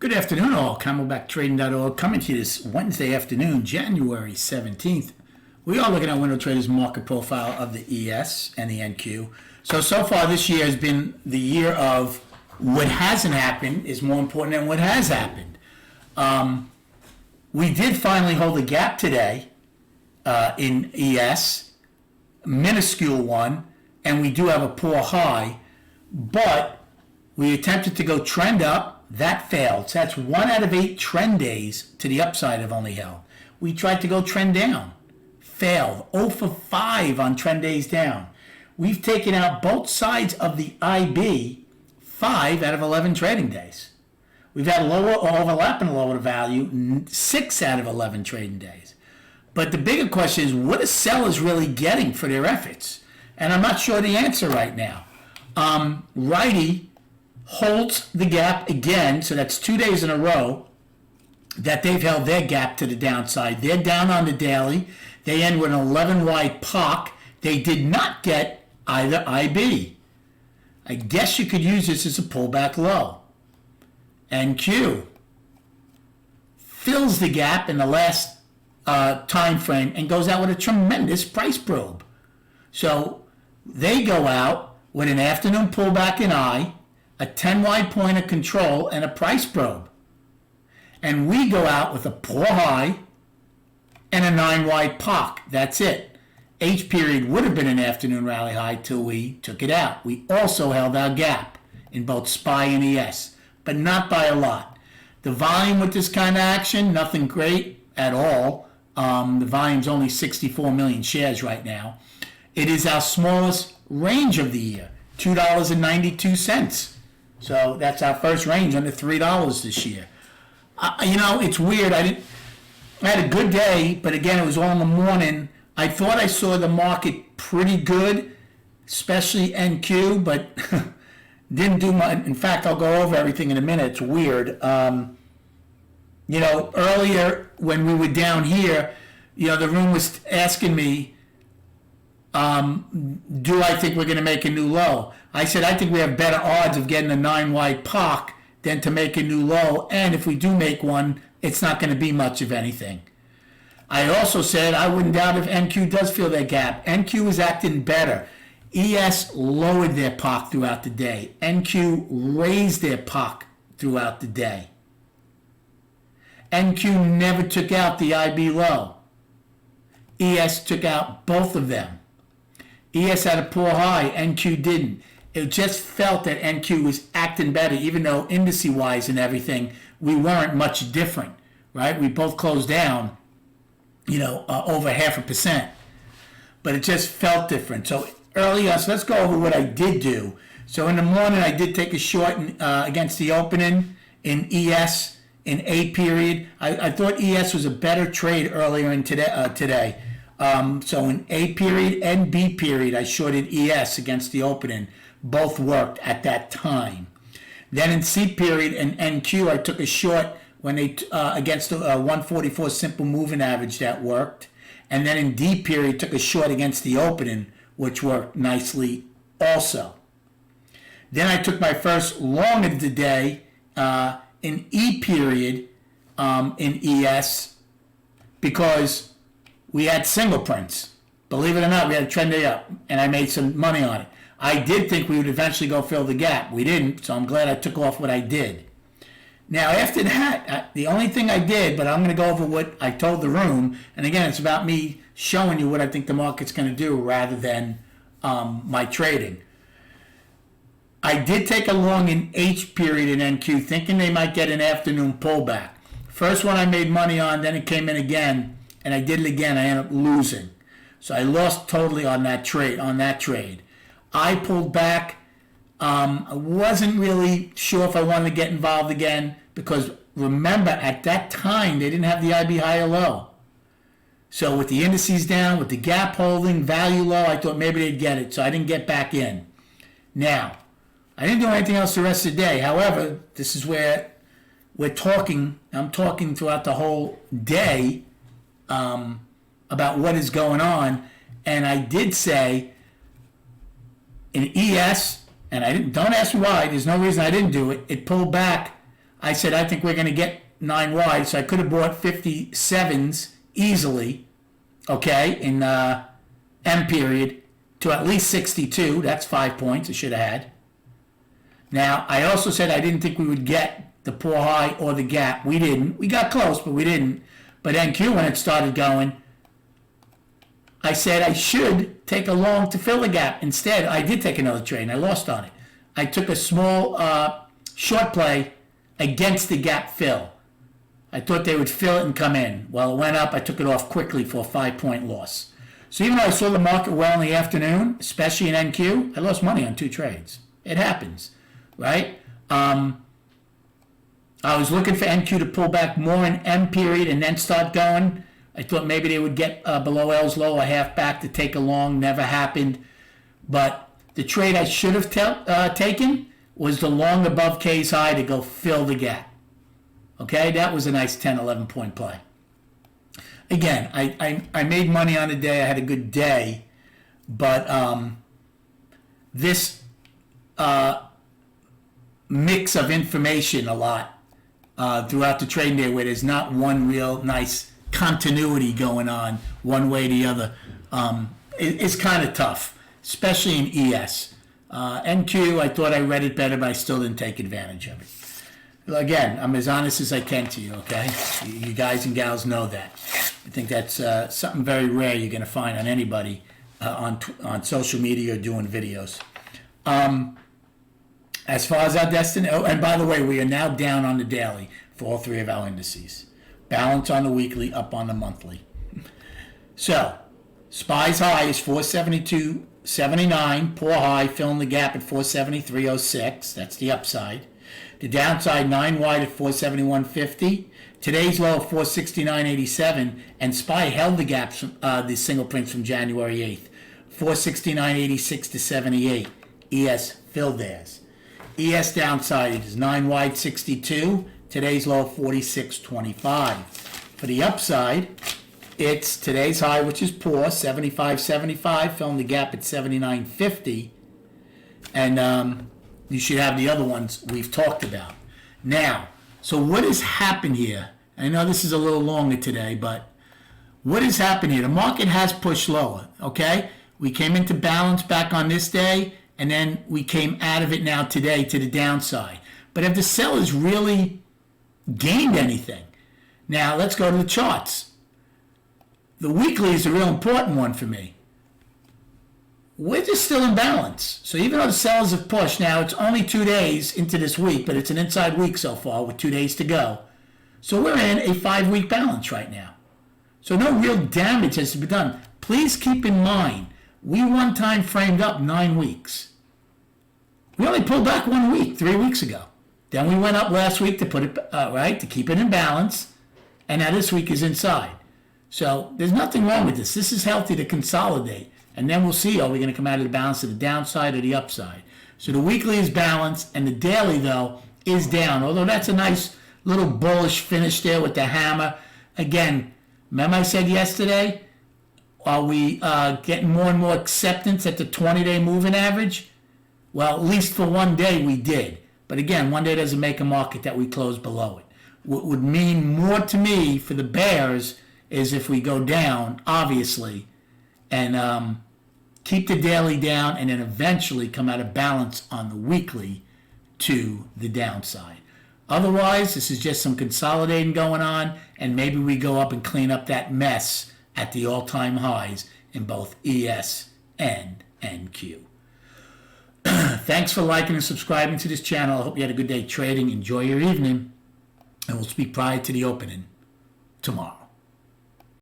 Good afternoon, all. CamelbackTrading.org coming to you this Wednesday afternoon, January 17th. We are looking at Window Trader's market profile of the ES and the NQ. So far this year has been the year of what hasn't happened is more important than what has happened. We did finally hold a gap today in ES, minuscule one, and we do have a poor high, but we attempted to go trend up. That failed. So that's 1 out of 8 trend days to the upside have only held. We tried to go trend down. Failed. 0 for 5 on trend days down. We've taken out both sides of the IB 5 out of 11 trading days. We've had lower or overlapping lower value 6 out of 11 trading days. But the bigger question is, what are sellers really getting for their efforts? And I'm not sure the answer right now. Righty holds the gap again, so that's 2 days in a row that they've held their gap to the downside. They're down on the daily. They end with an 11 wide POC. They did not get either IB. I guess you could use this as a pullback low. NQ fills the gap in the last time frame and goes out with a tremendous price probe. So they go out with an afternoon pullback in I, a 10 wide point of control, and a price probe. And we go out with a poor high and a 9 wide POC. That's it. H period would have been an afternoon rally high till we took it out. We also held our gap in both SPY and ES, but not by a lot. The volume with this kind of action, nothing great at all. The volume's only 64 million shares right now. It is our smallest range of the year, $2.92. So that's our first range under $3 this year. It's weird. I had a good day, but again, it was all in the morning. I thought I saw the market pretty good, especially NQ, but didn't do much. In fact, I'll go over everything in a minute. It's weird. Earlier when we were down here, the room was asking me, do I think we're going to make a new low? I said, I think we have better odds of getting a 9 wide POC than to make a new low. And if we do make one, it's not going to be much of anything. I also said I wouldn't doubt if NQ does fill that gap. NQ is acting better. ES lowered their POC throughout the day. NQ raised their POC throughout the day. NQ never took out the IB low. ES took out both of them. ES had a poor high, NQ didn't. It just felt that NQ was acting better, even though indice-wise and everything, we weren't much different, right? We both closed down, over 0.5%. But it just felt different. So earlier, let's go over what I did do. So in the morning, I did take a short against the opening in ES in A period. I thought ES was a better trade earlier in today. So in A period and B period, I shorted ES against the opening. Both worked at that time. Then in C period and NQ, I took a short when they against the 144 simple moving average. That worked. And then in D period, took a short against the opening, which worked nicely also. Then I took my first long of the day in E period in ES because we had single prints. Believe it or not, we had a trend day up, and I made some money on it. I did think we would eventually go fill the gap. We didn't, so I'm glad I took off what I did. Now, after that, the only thing I did, but I'm going to go over what I told the room, and again, it's about me showing you what I think the market's going to do rather than my trading. I did take a long in H period in NQ, thinking they might get an afternoon pullback. First one I made money on, then it came in again, and I did it again. I ended up losing. So I lost totally on that trade. I pulled back. I wasn't really sure if I wanted to get involved again because remember, at that time, they didn't have the IB high or low. So with the indices down, with the gap holding, value low, I thought maybe they'd get it. So I didn't get back in. Now, I didn't do anything else the rest of the day. However, this is where I'm talking throughout the whole day about what is going on. And I did say in ES, and don't ask me why, there's no reason I didn't do it. It pulled back I said, I think we're going to get 9 wide, so I could have bought 57s easily, okay, in M period to at least 62. That's 5 points I should have had. Now, I also said I didn't think we would get the poor high or the gap. We didn't. We got close, but we didn't. But NQ, when it started going, I said I should take a long to fill the gap. Instead, I did take another trade, and I lost on it. I took a small short play against the gap fill. I thought they would fill it and come in. Well, it went up. I took it off quickly for a 5-point loss. So even though I saw the market well in the afternoon, especially in NQ, I lost money on 2 trades. It happens, right? I was looking for NQ to pull back more in M period and then start going. I thought maybe they would get below L's low, a half back to take a long. Never happened. But the trade I should have taken was the long above K's high to go fill the gap. Okay, that was a nice 10, 11-point play. Again, I made money on the day. I had a good day. But this mix of information a lot throughout the trading day where there's not one real nice continuity going on one way or the other is kind of tough, especially in ES. NQ, I thought I read it better, but I still didn't take advantage of it. Again, I'm as honest as I can to you, okay? You guys and gals know that. I think that's something very rare you're going to find on anybody on social media or doing videos. As far as our destiny, oh, and by the way, we are now down on the daily for all 3 of our indices. Balance on the weekly, up on the monthly. So, SPY's high is 472.79. Poor high, filling the gap at 473.06. That's the upside. The downside, 9 wide at 471.50. Today's low of 469.87. And SPY held the gaps, the single prints from January 8th. 469.86 to 78. ES filled theirs. ES downside is 9 wide 62. Today's low 46.25. For the upside, it's today's high, which is poor, 75.75, filling the gap at 79.50. And you should have the other ones we've talked about. Now, so what has happened here? I know this is a little longer today, but what has happened here? The market has pushed lower, okay? We came into balance back on this day, and then we came out of it now today to the downside. But if the sellers really gained anything, now let's go to the charts. The weekly is a real important one for me. We're just still in balance. So even though the sellers have pushed, now it's only 2 days into this week, but it's an inside week so far with 2 days to go. So we're in a 5-week balance right now. So no real damage has been done. Please keep in mind, we one time framed up 9 weeks. We only pulled back 1 week, 3 weeks ago. Then we went up last week to put it right, to keep it in balance, and now this week is inside. So there's nothing wrong with this. This is healthy to consolidate, and then we'll see, are we going to come out of the balance to the downside or the upside? So the weekly is balanced, and the daily, though, is down, although that's a nice little bullish finish there with the hammer. Again, remember I said yesterday, are we getting more and more acceptance at the 20-day moving average? Well, at least for 1 day we did. But again, 1 day doesn't make a market that we close below it. What would mean more to me for the bears is if we go down, obviously, and keep the daily down and then eventually come out of balance on the weekly to the downside. Otherwise, this is just some consolidating going on, and maybe we go up and clean up that mess at the all-time highs in both ES and NQ. Thanks for liking and subscribing to this channel. I hope you had a good day trading. Enjoy your evening, and we'll speak prior to the opening tomorrow.